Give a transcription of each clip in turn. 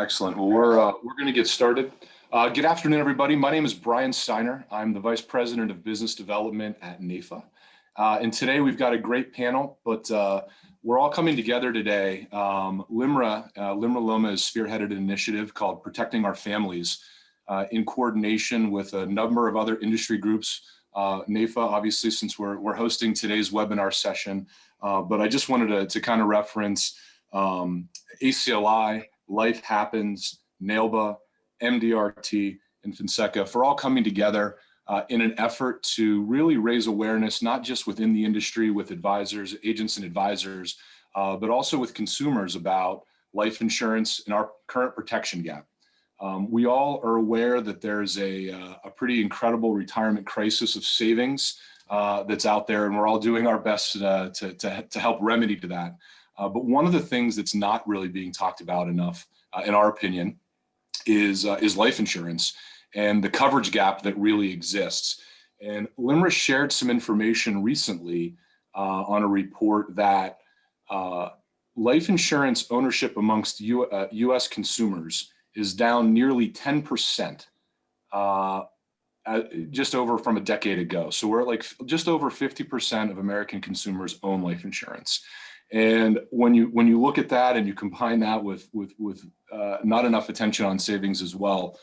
Excellent. Well, we're going to get started. Good afternoon, everybody. My name is Brian Steiner. I'm the Vice President of Business Development at NAFA. And today we've got a great panel, but we're all coming together today. LIMRA Loma has spearheaded an initiative called Protecting Our Families in coordination with a number of other industry groups. NAFA, obviously, since we're hosting today's webinar session, but I just wanted to kind of reference ACLI, Life Happens, NAILBA, MDRT, and FinSECA for all coming together in an effort to really raise awareness, not just within the industry with advisors, agents and advisors, but also with consumers about life insurance and our current protection gap. We all are aware that there's a pretty incredible retirement crisis of savings that's out there, and we're all doing our best to help remedy to that. But one of the things that's not really being talked about enough, in our opinion, is life insurance and the coverage gap that really exists. And LIMRA shared some information recently on a report that life insurance ownership amongst U.S. consumers is down nearly 10%, just over from a decade ago. So we're like just over 50% of American consumers own life insurance. And when you look at that and you combine that with not enough attention on savings as well,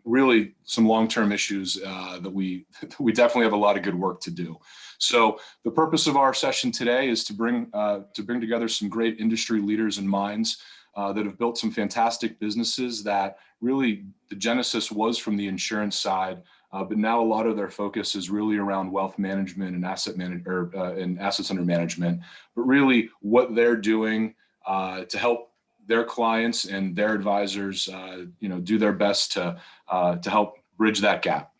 really some long-term issues that we definitely have a lot of good work to do. So the purpose of our session today is to bring together some great industry leaders and minds that have built some fantastic businesses that really the genesis was from the insurance side. But now a lot of their focus is really around wealth management and and assets under management, but really what they're doing to help their clients and their advisors, do their best to help bridge that gap.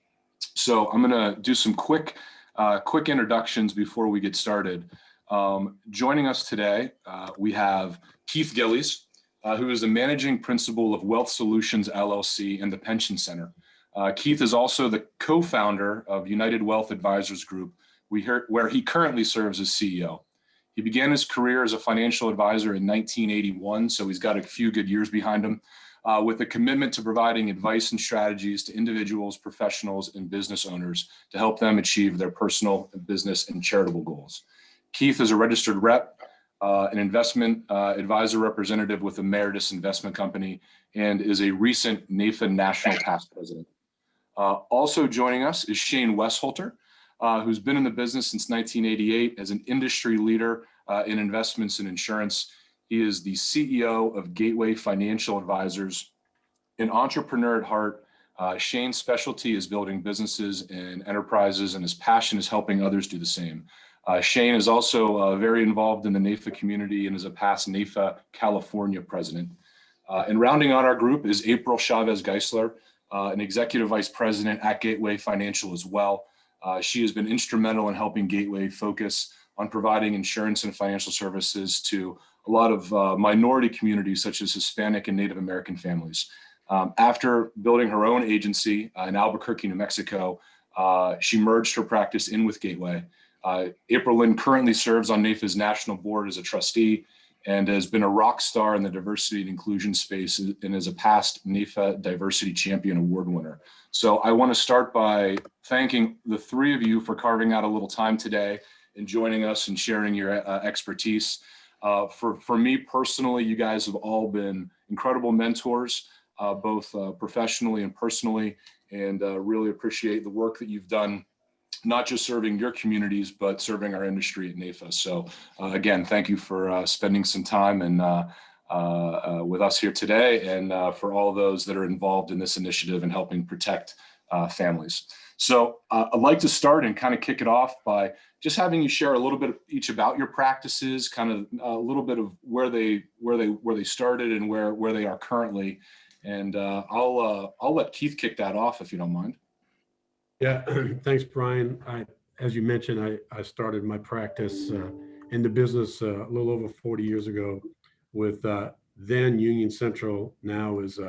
So I'm going to do some quick introductions before we get started. Joining us today, we have Keith Gillies, who is the managing principal of Wealth Solutions LLC and the Pension Center. Keith is also the co-founder of United Wealth Advisors Group, where he currently serves as CEO. He began his career as a financial advisor in 1981, so he's got a few good years behind him, with a commitment to providing advice and strategies to individuals, professionals, and business owners to help them achieve their personal, business, and charitable goals. Keith is a registered rep, an investment advisor representative with Emeritus Investment Company, and is a recent NAFA National Past President. Also joining us is Shane Westholter, who's been in the business since 1988 as an industry leader in investments and insurance. He is the CEO of Gateway Financial Advisors. An entrepreneur at heart, Shane's specialty is building businesses and enterprises, and his passion is helping others do the same. Shane is also very involved in the NAFA community and is a past NAFA California president. And rounding out our group is April Chavez Geisler, an executive vice president at Gateway Financial as well. She has been instrumental in helping Gateway focus on providing insurance and financial services to a lot of minority communities such as Hispanic and Native American families. After building her own agency in Albuquerque, New Mexico, she merged her practice in with Gateway. April Lynn currently serves on NAFA's national board as a trustee and has been a rock star in the diversity and inclusion space and is a past NAFA Diversity Champion Award winner. So I want to start by thanking the three of you for carving out a little time today and joining us and sharing your expertise. For me personally, you guys have all been incredible mentors, both professionally and personally, and really appreciate the work that you've done, not just serving your communities, but serving our industry at NAFA. So again, thank you for spending some time and with us here today, and for all those that are involved in this initiative and helping protect families. So I'd like to start and kind of kick it off by just having you share a little bit each about your practices, kind of a little bit of where they started and where they are currently. And I'll let Keith kick that off if you don't mind. Yeah, thanks, Brian. As you mentioned, I started my practice in the business a little over 40 years ago with then Union Central, now is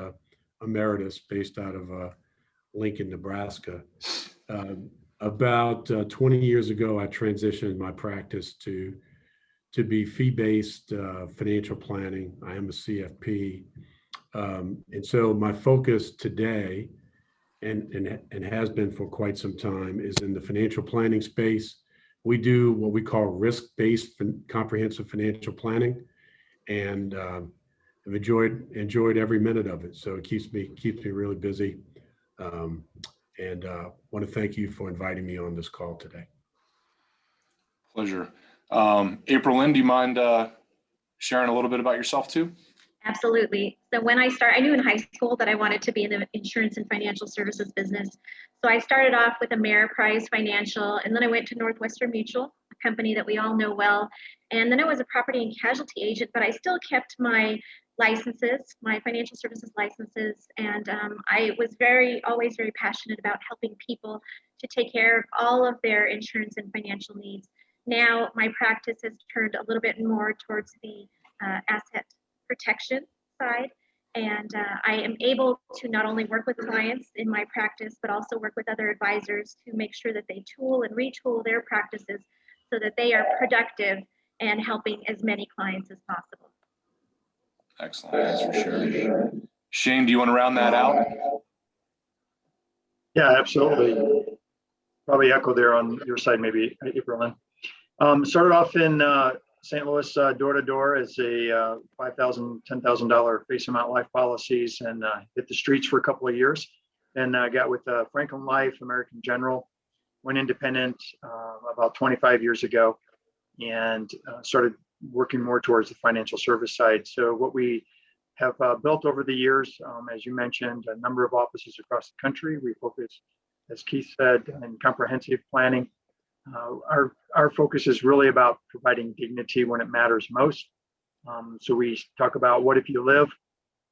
Emeritus, based out of Lincoln, Nebraska. About 20 years ago, I transitioned my practice to be fee-based financial planning. I am a CFP. And so my focus today and has been for quite some time is in the financial planning space. We do what we call risk-based comprehensive financial planning, and I've enjoyed every minute of it. So it keeps me really busy. And want to thank you for inviting me on this call today. Pleasure. April Lynn, do you mind sharing a little bit about yourself too? Absolutely. So when I knew in high school that I wanted to be in the insurance and financial services business. So I started off with Ameriprise Financial, and then I went to Northwestern Mutual, a company that we all know well. And then I was a property and casualty agent, but I still kept my licenses, my financial services licenses. And I was always very passionate about helping people to take care of all of their insurance and financial needs. Now my practice has turned a little bit more towards the asset protection side. And I am able to not only work with clients in my practice, but also work with other advisors to make sure that they tool and retool their practices so that they are productive and helping as many clients as possible. Excellent. Thanks for sharing. Shane, do you want to round that out? Yeah, absolutely. Probably echo there on your side, maybe, April. Started off in St. Louis, door to door as a $5,000, $10,000 face amount life policies, and hit the streets for a couple of years. Then got with Franklin Life, American General, went independent about 25 years ago, and started working more towards the financial service side. So what we have built over the years, as you mentioned, a number of offices across the country. We focus, as Keith said, in comprehensive planning. Our focus is really about providing dignity when it matters most. So we talk about what if you live,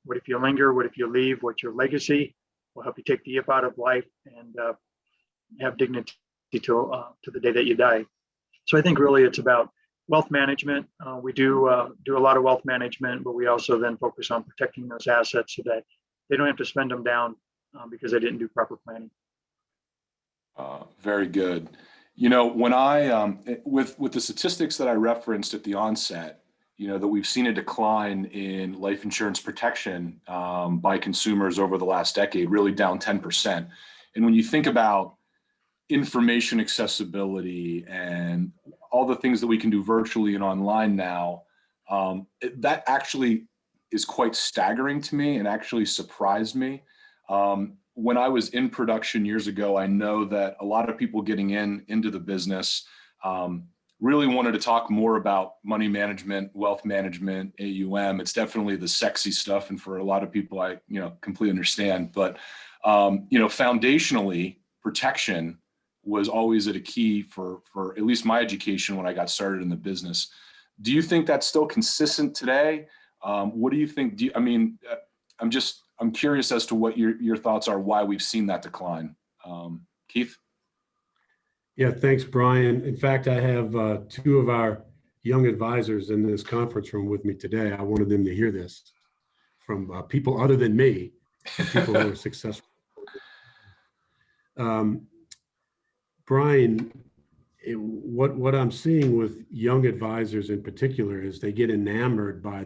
what if you linger, what if you leave, what's your legacy. We'll help you take the if out of life and have dignity to the day that you die. So I think really it's about wealth management. We do a lot of wealth management, but we also then focus on protecting those assets so that they don't have to spend them down because they didn't do proper planning. Very good. You know, when I, with the statistics that I referenced at the onset, you know, that we've seen a decline in life insurance protection by consumers over the last decade, really down 10%. And when you think about information accessibility and all the things that we can do virtually and online now, that actually is quite staggering to me and actually surprised me. When I was in production years ago, I know that a lot of people getting into the business really wanted to talk more about money management, wealth management, AUM. It's definitely the sexy stuff, and for a lot of people, I completely understand. But foundationally, protection was always at a key for at least my education when I got started in the business. Do you think that's still consistent today? What do you think? I'm curious as to what your thoughts are, why we've seen that decline. Keith? Yeah, thanks, Brian. In fact, I have two of our young advisors in this conference room with me today. I wanted them to hear this from people other than me, people who are successful. Brian, what I'm seeing with young advisors in particular is they get enamored by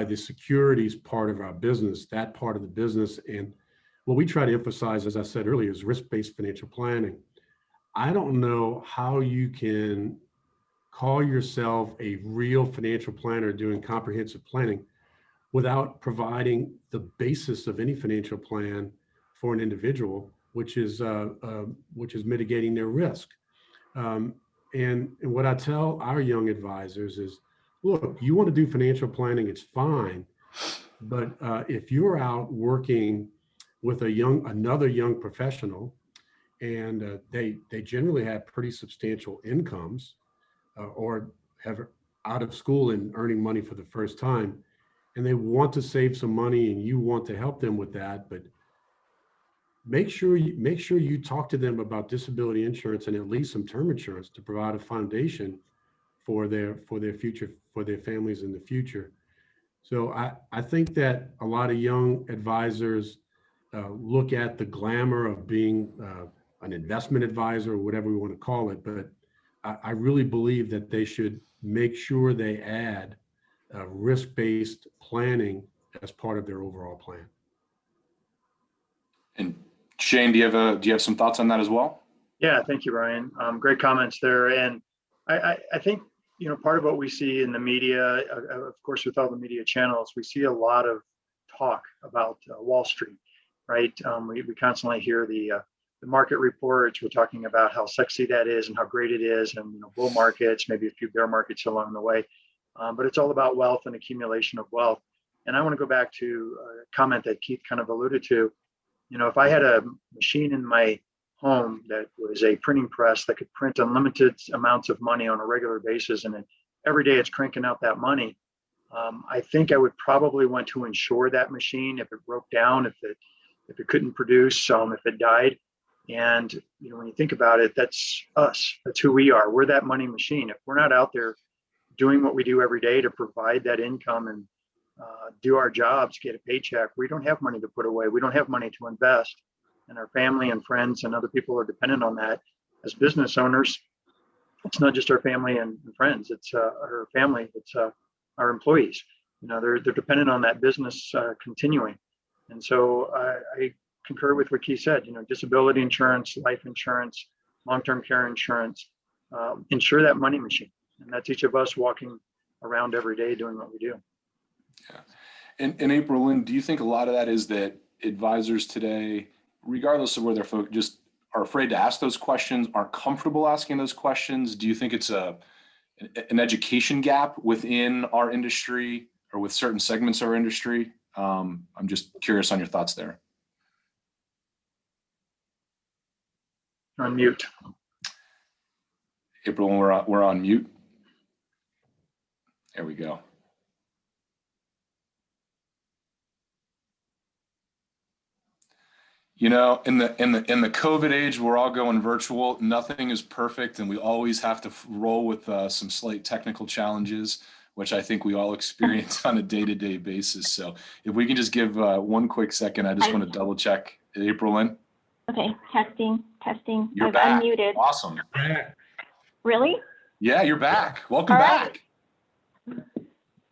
the securities part of our business, that part of the business. And what we try to emphasize, as I said earlier, is risk-based financial planning. I don't know how you can call yourself a real financial planner doing comprehensive planning without providing the basis of any financial plan for an individual, which is mitigating their risk. And what I tell our young advisors is, look, you want to do financial planning, it's fine. But if you're out working with another young professional, and they generally have pretty substantial incomes or have out of school and earning money for the first time, and they want to save some money and you want to help them with that, but make sure you talk to them about disability insurance and at least some term insurance to provide a foundation for their future, for their families in the future. So I think that a lot of young advisors look at the glamour of being an investment advisor or whatever we want to call it, but I really believe that they should make sure they add risk-based planning as part of their overall plan. And Shane, do you have some thoughts on that as well? Yeah, thank you, Ryan. Great comments there. And I think, part of what we see in the media, of course, with all the media channels, we see a lot of talk about Wall Street, right? We constantly hear the market reports. We're talking about how sexy that is and how great it is, and bull markets, maybe a few bear markets along the way. But it's all about wealth and accumulation of wealth. And I want to go back to a comment that Keith kind of alluded to. If I had a machine in my home that was a printing press that could print unlimited amounts of money on a regular basis, and then every day it's cranking out that money, I think I would probably want to insure that machine if it broke down, if it couldn't produce, if it died. And when you think about it, that's us. That's who we are. We're that money machine. If we're not out there doing what we do every day to provide that income and do our jobs, get a paycheck, we don't have money to put away. We don't have money to invest. And our family and friends and other people are dependent on that. As business owners, it's not just our family and friends, it's our family, it's our employees. They're dependent on that business continuing. And so I concur with what Keith said, disability insurance, life insurance, long-term care insurance, insure that money machine. And that's each of us walking around every day doing what we do. Yeah. And April Lynn, do you think a lot of that is that advisors today, regardless of where they're focused, just are afraid to ask those questions, aren't comfortable asking those questions? Do you think it's an education gap within our industry or with certain segments of our industry? I'm just curious on your thoughts there. On mute. April, we're on mute. There we go. In the COVID age, we're all going virtual. Nothing is perfect, and we always have to roll with some slight technical challenges, which I think we all experience on a day-to-day basis. So if we can just give one quick second, I just want to double check. April Lynn? Okay, testing. You're I've back. unmuted. Awesome. Really? Yeah, you're back. Welcome All back. right.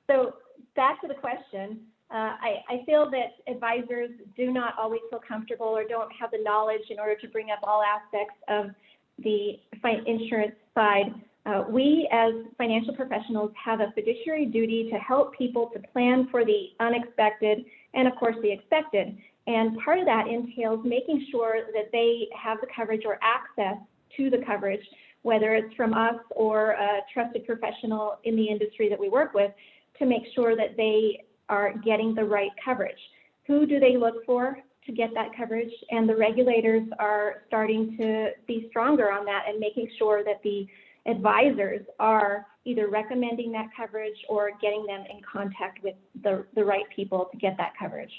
So back to the question. I feel that advisors do not always feel comfortable or don't have the knowledge in order to bring up all aspects of the insurance side. We as financial professionals have a fiduciary duty to help people to plan for the unexpected and of course the expected. And part of that entails making sure that they have the coverage or access to the coverage, whether it's from us or a trusted professional in the industry that we work with, to make sure that they are getting the right coverage. Who do they look for to get that coverage? And the regulators are starting to be stronger on that and making sure that the advisors are either recommending that coverage or getting them in contact with the right people to get that coverage.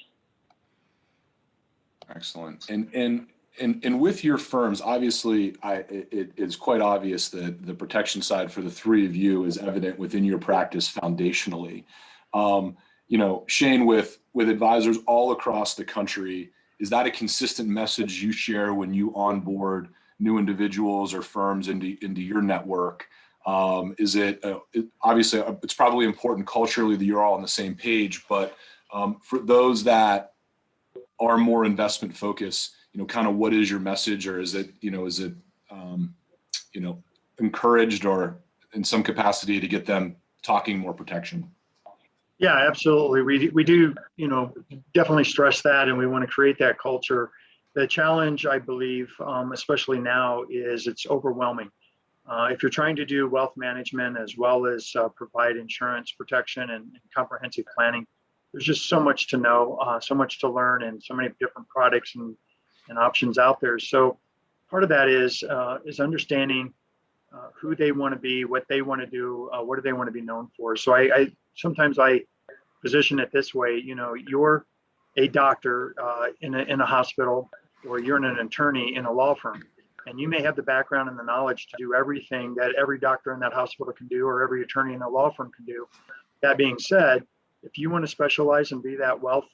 Excellent. And with your firms, obviously, it's quite obvious that the protection side for the three of you is evident within your practice foundationally. Shane, with advisors all across the country, is that a consistent message you share when you onboard new individuals or firms into your network? Is it obviously it's probably important culturally that you're all on the same page, but for those that are more investment focused, kind of what is your message, or is it encouraged or in some capacity to get them talking more protection? Yeah, absolutely. We do, definitely stress that, and we want to create that culture. The challenge, I believe, especially now, is it's overwhelming. If you're trying to do wealth management as well as provide insurance protection and comprehensive planning, there's just so much to know, so much to learn, and so many different products and options out there. So part of that is understanding who they want to be, what they want to do, what do they want to be known for. So I sometimes position it this way, you're a doctor in a hospital, or you're an attorney in a law firm, and you may have the background and the knowledge to do everything that every doctor in that hospital can do, or every attorney in a law firm can do. That being said, if you want to specialize and be that wealth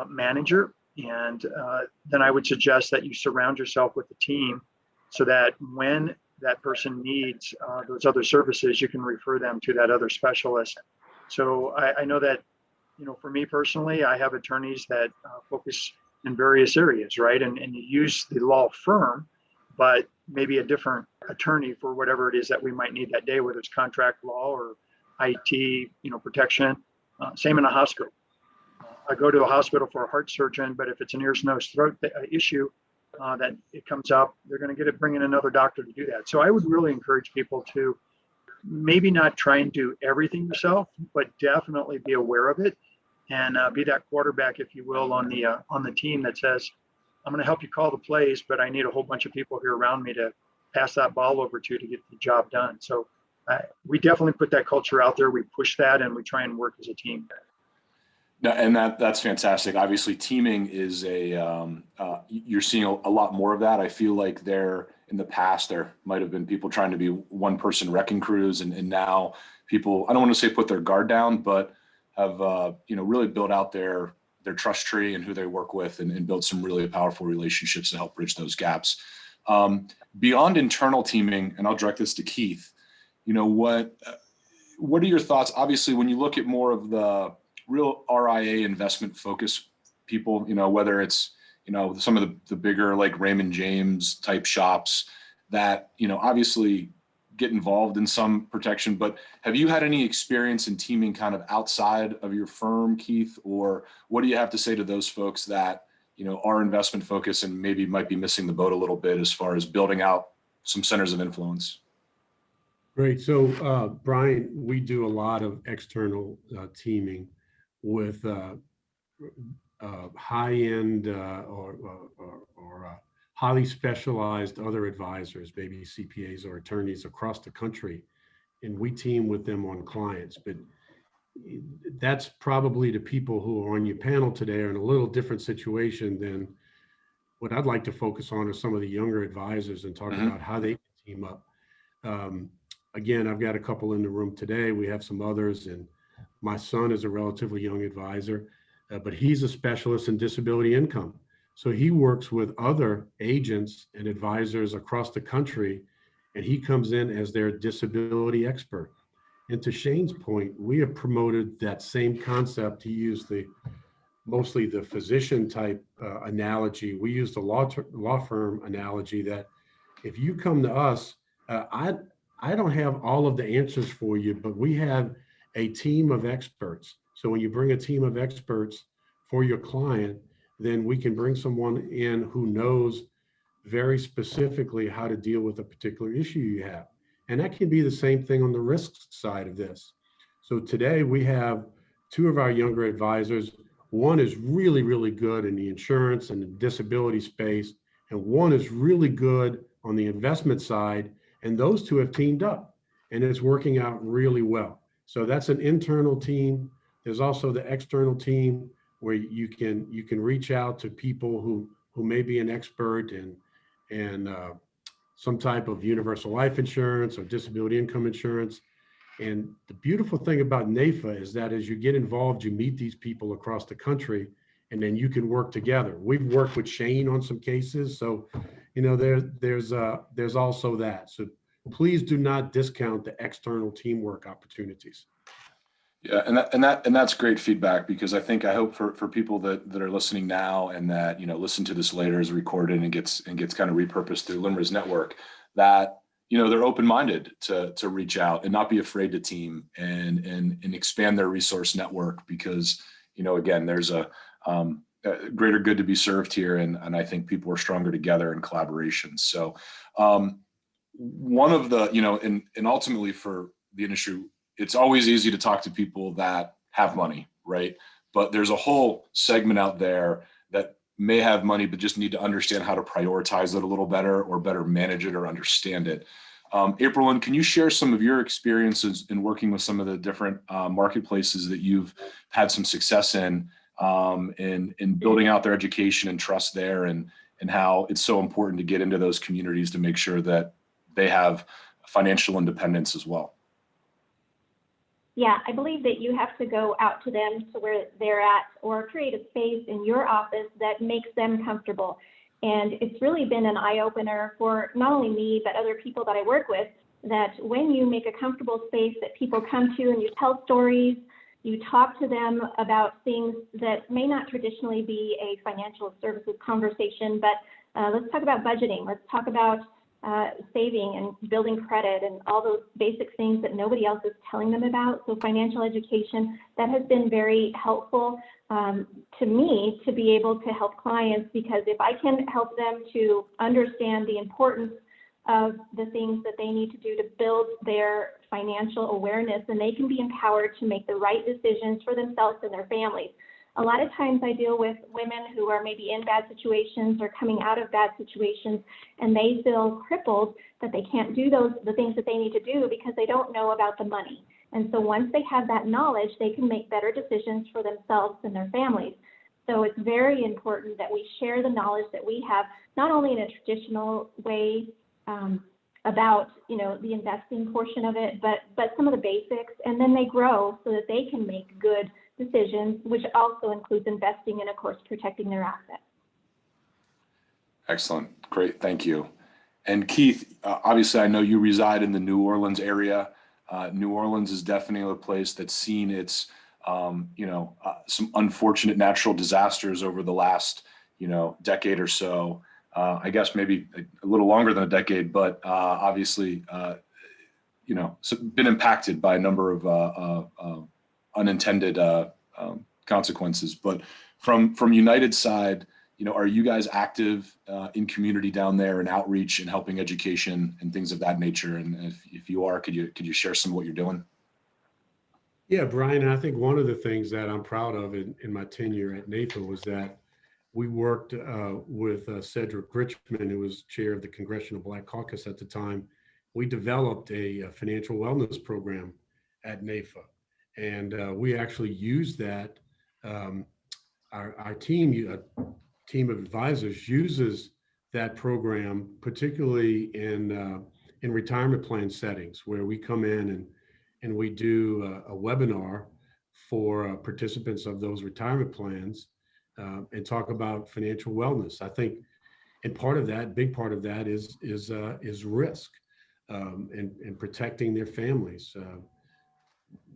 manager, and then I would suggest that you surround yourself with a team so that when that person needs those other services, you can refer them to that other specialist. So I know that for me personally, I have attorneys that focus in various areas, right? And you use the law firm, but maybe a different attorney for whatever it is that we might need that day, whether it's contract law or IT, protection. Same in a hospital. I go to a hospital for a heart surgeon, but if it's an ears, nose, throat issue that it comes up, they're going to bring in another doctor to do that. So I would really encourage people to maybe not try and do everything yourself, but definitely be aware of it and be that quarterback, if you will, on the team that says, I'm going to help you call the plays, but I need a whole bunch of people here around me to pass that ball over to get the job done. So we definitely put that culture out there. We push that and we try and work as a team. No, and that's fantastic. Obviously, teaming is you're seeing a lot more of that. I feel like in the past, there might have been people trying to be one person wrecking crews. And now people, I don't want to say put their guard down, but have, really built out their trust tree and who they work with and build some really powerful relationships to help bridge those gaps. Beyond internal teaming, and I'll direct this to Keith, what are your thoughts? Obviously, when you look at more of the real RIA investment focus people, whether it's, some of the bigger like Raymond James type shops that, obviously get involved in some protection, but have you had any experience in teaming kind of outside of your firm, Keith, or what do you have to say to those folks that, are investment focused and maybe might be missing the boat a little bit as far as building out some centers of influence? Great. So, Brian, we do a lot of external teaming with high-end or highly specialized other advisors, maybe CPAs or attorneys across the country, and we team with them on clients. But that's probably the people who are on your panel today are in a little different situation than what I'd like to focus on are some of the younger advisors and talk about how they can team up. Again, I've got a couple in the room today. We have some others, and my son is a relatively young advisor, but he's a specialist in disability income. So he works with other agents and advisors across the country, and he comes in as their disability expert. And to Shane's point, we have promoted that same concept. He used mostly the physician type analogy. We use the law firm analogy that if you come to us, I don't have all of the answers for you, but we have a team of experts. So when you bring a team of experts for your client, then we can bring someone in who knows very specifically how to deal with a particular issue you have. And that can be the same thing on the risk side of this. So today we have two of our younger advisors. One is really, really good in the insurance and the disability space, and one is really good on the investment side. And those two have teamed up, and it's working out really well. So that's an internal team. There's also the external team where you can reach out to people who may be an expert in some type of universal life insurance or disability income insurance. And the beautiful thing about NAIFA is that as you get involved, you meet these people across the country, and then you can work together. We've worked with Shane on some cases, so there's also that. So please do not discount the external teamwork opportunities. Yeah, and that's great feedback, because I hope for people that are listening now and that listen to this later as recorded and gets kind of repurposed through LIMRA's network, that they're open-minded to reach out and not be afraid to team and expand their resource network, because again, there's a greater good to be served here, and I think people are stronger together in collaboration. So one of the and ultimately for the industry, it's always easy to talk to people that have money, right? But there's a whole segment out there that may have money, but just need to understand how to prioritize it a little better or better manage it or understand it. Aprilyn, can you share some of your experiences in working with some of the different marketplaces that you've had some success in building out their education and trust there, and how it's so important to get into those communities to make sure that they have financial independence as well? Yeah, I believe that you have to go out to them to where they're at, or create a space in your office that makes them comfortable. And it's really been an eye-opener for not only me, but other people that I work with, that when you make a comfortable space that people come to and you tell stories, You talk to them about things that may not traditionally be a financial services conversation, but let's talk about budgeting. Let's talk about saving and building credit and all those basic things that nobody else is telling them about. So financial education, that has been very helpful to me to be able to help clients, because if I can help them to understand the importance of the things that they need to do to build their financial awareness, then they can be empowered to make the right decisions for themselves and their families. A lot of times I deal with women who are maybe in bad situations or coming out of bad situations, and they feel crippled that they can't do the things that they need to do because they don't know about the money. And so once they have that knowledge, they can make better decisions for themselves and their families. So it's very important that we share the knowledge that we have, not only in a traditional way about, you know, the investing portion of it, but some of the basics, and then they grow so that they can make good decisions, which also includes investing and, of course, protecting their assets. Excellent. Great. Thank you. And Keith, obviously, I know you reside in the New Orleans area. New Orleans is definitely a place that's seen its, some unfortunate natural disasters over the last, decade or so. I guess maybe a little longer than a decade, but obviously, been impacted by a number of unintended consequences. But from United's side, are you guys active in community down there and outreach and helping education and things of that nature? And if you are, could you share some of what you're doing? Yeah, Brian, and I think one of the things that I'm proud of in my tenure at NAPA was that we worked with Cedric Richmond, who was chair of the Congressional Black Caucus at the time. We developed a financial wellness program at NAPA. And we actually used that. Our team, a team of advisors, uses that program, particularly in retirement plan settings, where we come in and we do a webinar for participants of those retirement plans and talk about financial wellness. I think, and big part of that is risk and protecting their families.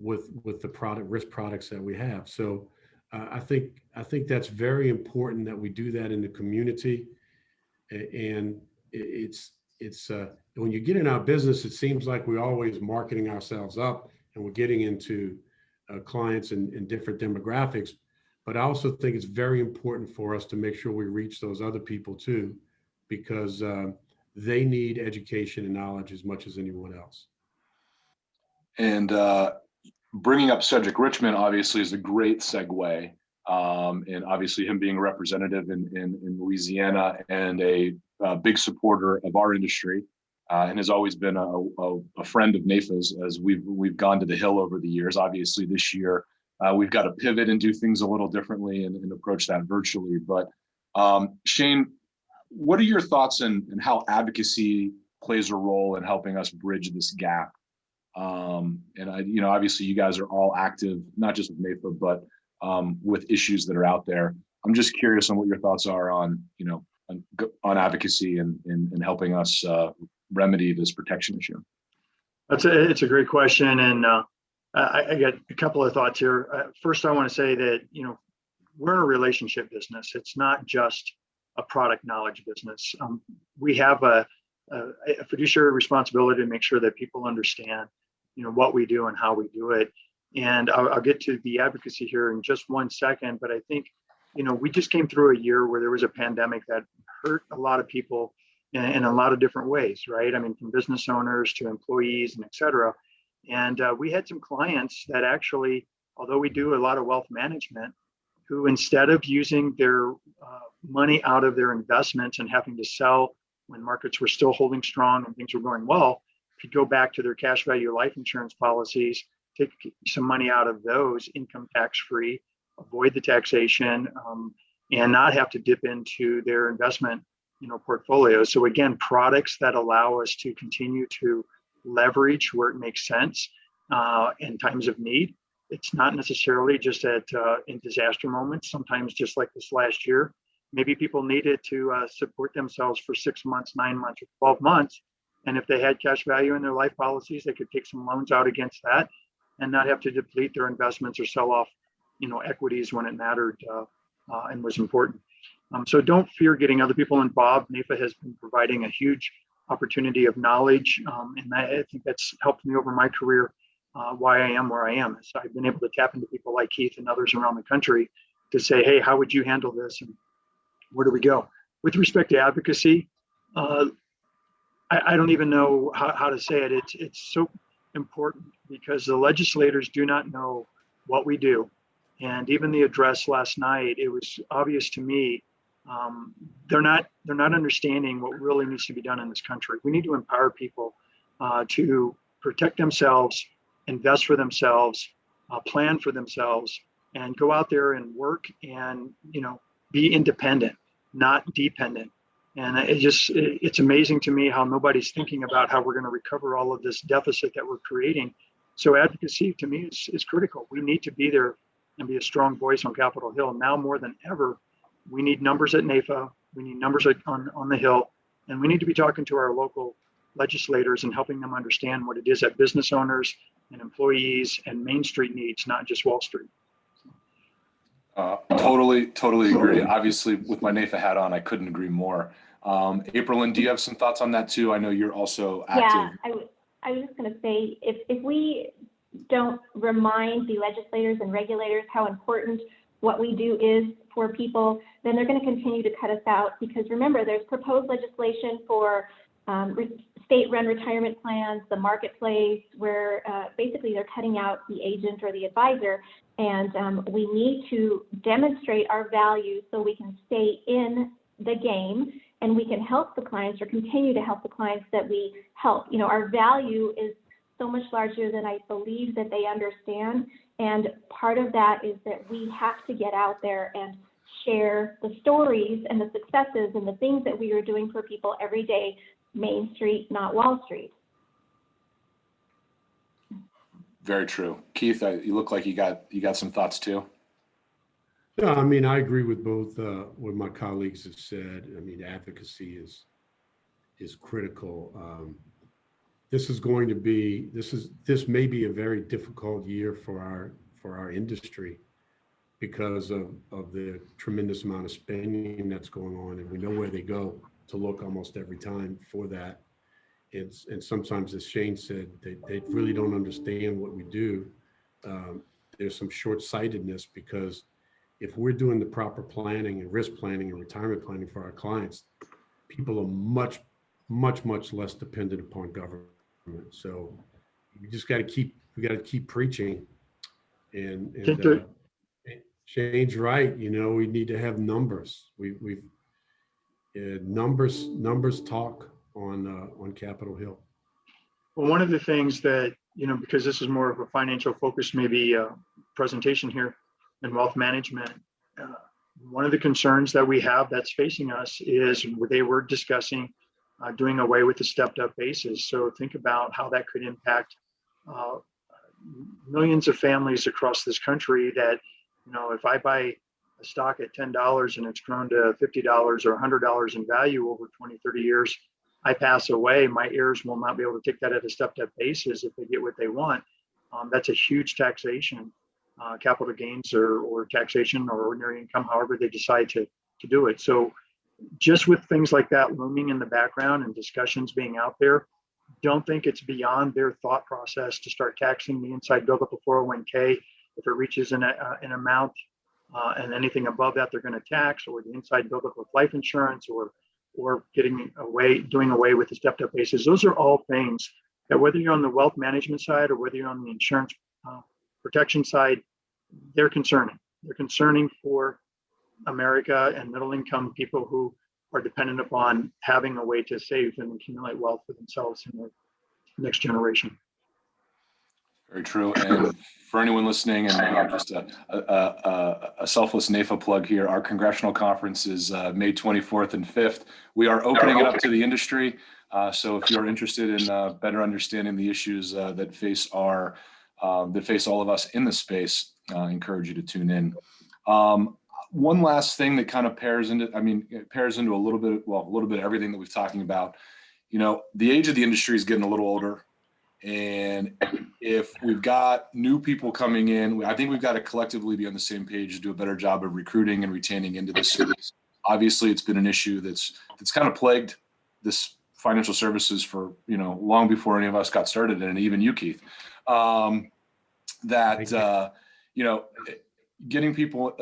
With the risk products that we have. So I think that's very important that we do that in the community. And it's when you get in our business, it seems like we're always marketing ourselves up and we're getting into clients in different demographics. But I also think it's very important for us to make sure we reach those other people too, because they need education and knowledge as much as anyone else. And bringing up Cedric Richmond obviously is a great segue, and obviously him being a representative in Louisiana and a big supporter of our industry, and has always been a friend of NAFA's as we've gone to the Hill over the years. Obviously, this year we've got to pivot and do things a little differently and approach that virtually. But Shane, what are your thoughts on how advocacy plays a role in helping us bridge this gap? And obviously you guys are all active, not just with NAFA, but with issues that are out there. I'm just curious on what your thoughts are on advocacy and helping us remedy this protection issue. It's a great question. And I got a couple of thoughts here. First, I want to say that, we're in a relationship business. It's not just a product knowledge business. We have a fiduciary responsibility to make sure that people understand what we do and how we do it. And I'll get to the advocacy here in just one second, but I think, we just came through a year where there was a pandemic that hurt a lot of people in a lot of different ways, right? I mean, from business owners to employees and et cetera. And we had some clients that actually, although we do a lot of wealth management, who instead of using their money out of their investments and having to sell when markets were still holding strong and things were going well, could go back to their cash value life insurance policies, take some money out of those income tax free, avoid the taxation, and not have to dip into their investment portfolio. So again, products that allow us to continue to leverage where it makes sense in times of need. It's not necessarily just in disaster moments. Sometimes, just like this last year, maybe people needed to support themselves for 6 months, 9 months, or 12 months. And if they had cash value in their life policies, they could take some loans out against that and not have to deplete their investments or sell off, equities when it mattered and was important. So don't fear getting other people involved. NAIFA has been providing a huge opportunity of knowledge, and I think that's helped me over my career, why I am where I am. So I've been able to tap into people like Keith and others around the country to say, hey, how would you handle this, and where do we go? With respect to advocacy, I don't even know how to say it. It's so important because the legislators do not know what we do. And even the address last night, it was obvious to me, they're not understanding what really needs to be done in this country. We need to empower people to protect themselves, invest for themselves, plan for themselves, and go out there and work and be independent, not dependent. And it's amazing to me how nobody's thinking about how we're going to recover all of this deficit that we're creating. So advocacy to me is critical. We need to be there and be a strong voice on Capitol Hill. Now more than ever, we need numbers at NAIFA, we need numbers on the Hill, and we need to be talking to our local legislators and helping them understand what it is that business owners and employees and Main Street needs, not just Wall Street. Totally agree. Obviously, with my NAIFA hat on, I couldn't agree more. Aprilyn, do you have some thoughts on that too? I know you're also active. Yeah, I was just going to say, if we don't remind the legislators and regulators how important what we do is for people, then they're going to continue to cut us out. Because remember, there's proposed legislation for state-run retirement plans, the marketplace, where basically they're cutting out the agent or the advisor. And we need to demonstrate our value so we can stay in the game and we can help the clients or continue to help the clients that we help. Our value is so much larger than I believe that they understand. And part of that is that we have to get out there and share the stories and the successes and the things that we are doing for people every day, Main Street, not Wall Street. Very true. Keith, you look like you got some thoughts too. Yeah, I mean, I agree with both what my colleagues have said. I mean, advocacy is critical. This may be a very difficult year for our industry because of the tremendous amount of spending that's going on, and we know where they go to look almost every time for that. And sometimes, as Shane said, they really don't understand what we do. There's some short-sightedness because if we're doing the proper planning and risk planning and retirement planning for our clients, people are much less dependent upon government. So we just got to keep preaching. And Shane's right. We need to have numbers. Numbers talk on Capitol Hill. Well, one of the things that, because this is more of a financial focus, maybe presentation here in wealth management, one of the concerns that we have that's facing us is they were discussing doing away with the stepped up basis. So think about how that could impact millions of families across this country that, if I buy a stock at $10 and it's grown to $50 or $100 in value over 20, 30 years, I pass away, my heirs will not be able to take that at a stepped up basis if they get what they want. That's a huge taxation, capital gains or taxation or ordinary income, however they decide to do it. So just with things like that looming in the background and discussions being out there, don't think it's beyond their thought process to start taxing the inside buildup of 401k. If it reaches an amount and anything above that, they're going to tax, or the inside buildup of life insurance, or doing away with the stepped up basis. Those are all things that, whether you're on the wealth management side or whether you're on the insurance protection side, they're concerning. They're concerning for America and middle income people who are dependent upon having a way to save and accumulate wealth for themselves and the next generation. Very true. And for anyone listening, and just a selfless NAIFA plug here, our congressional conference is May 24th and 5th. We are opening it up to the industry. So if you're interested in better understanding the issues that face all of us in the space, I encourage you to tune in. One last thing that kind of pairs into a little bit of everything that we've talking about. The age of the industry is getting a little older. And if we've got new people coming in, I think we've got to collectively be on the same page to do a better job of recruiting and retaining into this service. Obviously, it's been an issue that's kind of plagued this financial services for, long before any of us got started, and even you, Keith. Getting people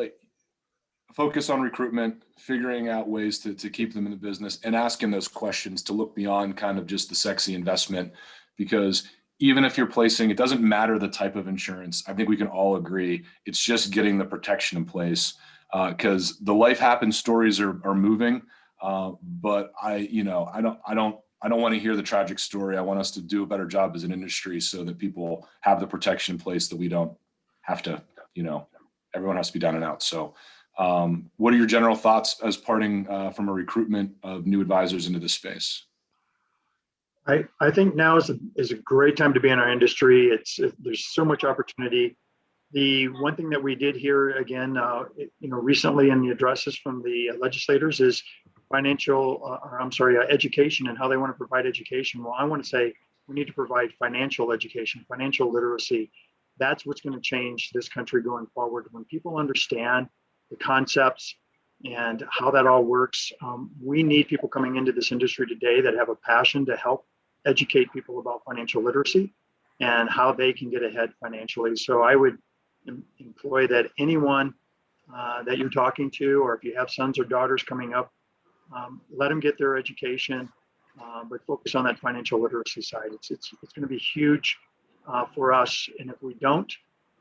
focus on recruitment, figuring out ways to keep them in the business, and asking those questions to look beyond kind of just the sexy investment. Because even if you're placing, it doesn't matter the type of insurance. I think we can all agree it's just getting the protection in place, because the life happens stories are moving. But I don't want to hear the tragic story. I want us to do a better job as an industry so that people have the protection in place, that we don't have to, everyone has to be down and out. So what are your general thoughts as parting from a recruitment of new advisors into this space? I think now is a great time to be in our industry. There's so much opportunity. The one thing that we did hear again, recently in the addresses from the legislators is education and how they want to provide education. Well, I want to say we need to provide financial education, financial literacy. That's what's going to change this country going forward. When people understand the concepts and how that all works, we need people coming into this industry today that have a passion to help educate people about financial literacy and how they can get ahead financially. So I would employ that anyone that you're talking to, or if you have sons or daughters coming up, let them get their education, but focus on that financial literacy side. It's going to be huge for us. And if we don't,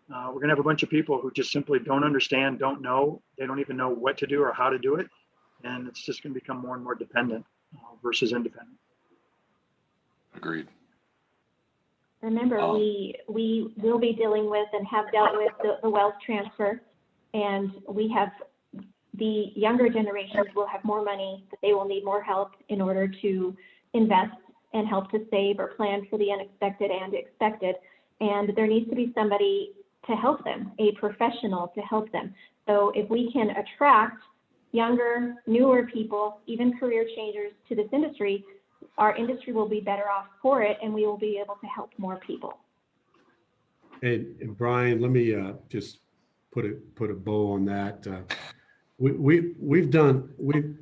we're going to have a bunch of people who just simply don't understand, don't know, they don't even know what to do or how to do it. And it's just going to become more and more dependent versus independent. Agreed. Remember, we will be dealing with and have dealt with the wealth transfer, and we have the younger generations will have more money, but they will need more help in order to invest and help to save or plan for the unexpected and expected. And there needs to be somebody to help them, a professional to help them. So if we can attract younger, newer people, even career changers to this industry, our industry will be better off for it, and we will be able to help more people. And Brian, let me just put a bow on that.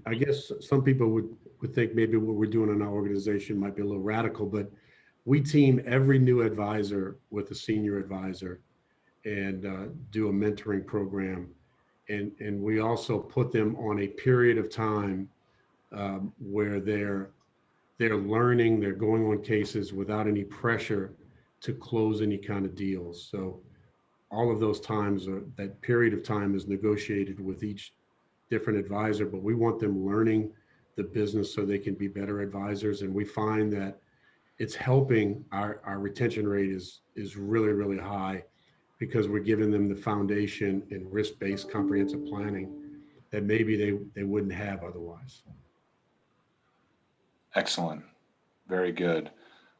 I guess some people would think maybe what we're doing in our organization might be a little radical, but we team every new advisor with a senior advisor and do a mentoring program. And we also put them on a period of time where they're learning, they're going on cases without any pressure to close any kind of deals. So all of those times, that period of time is negotiated with each different advisor, but we want them learning the business so they can be better advisors. And we find that it's helping. Our retention rate is really, really high, because we're giving them the foundation in risk-based comprehensive planning that maybe they wouldn't have otherwise. Excellent. Very good.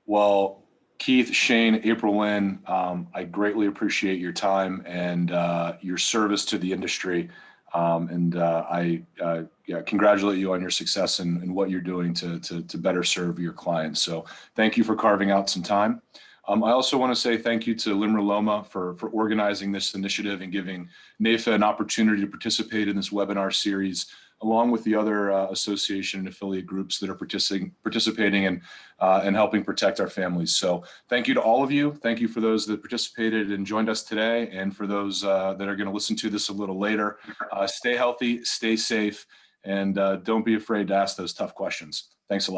Well, Keith, Shane, April Lynn, I greatly appreciate your time and your service to the industry. I congratulate you on your success and what you're doing to better serve your clients. So thank you for carving out some time. I also want to say thank you to Limra Loma for organizing this initiative and giving NAIFA an opportunity to participate in this webinar series, along with the other association and affiliate groups that are participating and helping protect our families. So thank you to all of you. Thank you for those that participated and joined us today, and for those that are going to listen to this a little later. Stay healthy, stay safe, and don't be afraid to ask those tough questions. Thanks a lot.